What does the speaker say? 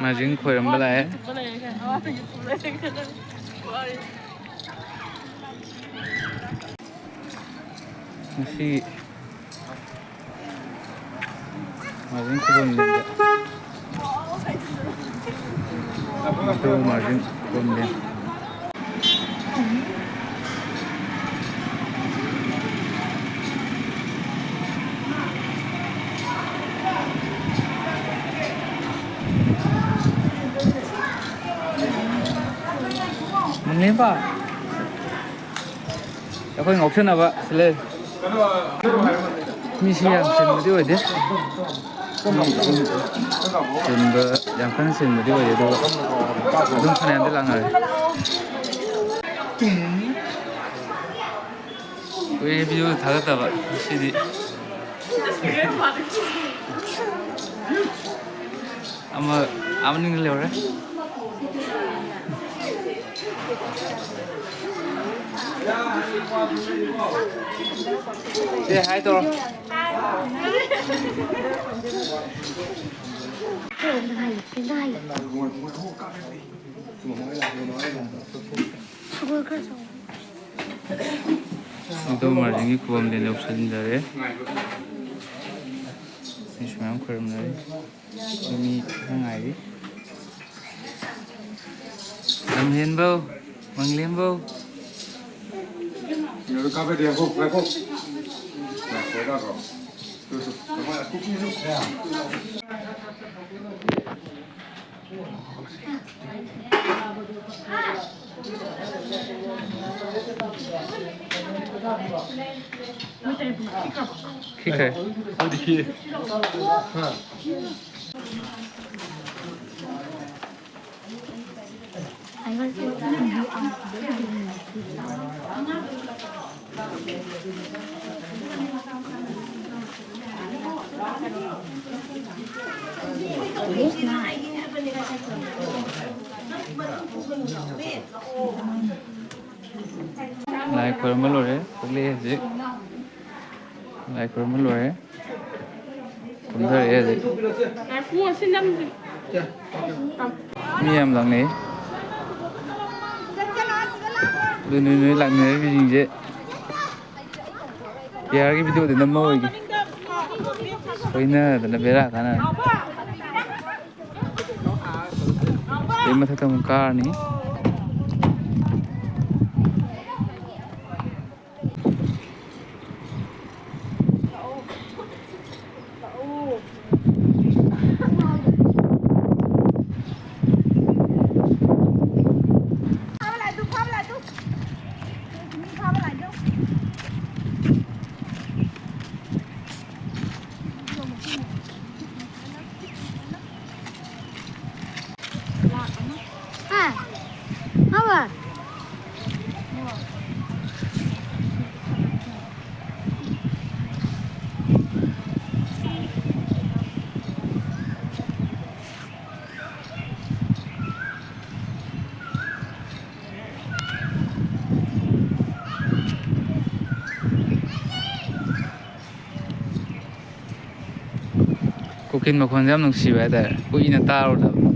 marjing khoiram bala hai masi marjing khobon lenda itu marjing khobon lenda Ini Pak. Aku ngoption apa? Sile. Misi yang sen dia ada. Sen yang kan sen dia ada tu. Dong kan yang langar. Kau video thaga tak Pak? Misi di. Ama ni lewat. Say hi to. Itu marjing ku am den option jare. Ni semang kuram nari. Ini hangai. Amhen bau, manglem bau. Nhớ cà phê đen không? Phải không? Là khối đó rồi. Từ từ, đúng là cookie luôn. ठीक है. वो देखिए. हाँ. Lại khởi mất rồi đấy, cũng lên gì? Lại khởi mất rồi đấy, cũng thôi đấy gì? Mi em lần này, đứa lặng này vì gì vậy? Cái video thì nằm môi kì, coi nè, tao biết là thằng này, em mà thấy tao muốn car này. Apa? Cooking mà còn dám nông xì vậy đấy, cô in là tao rồi.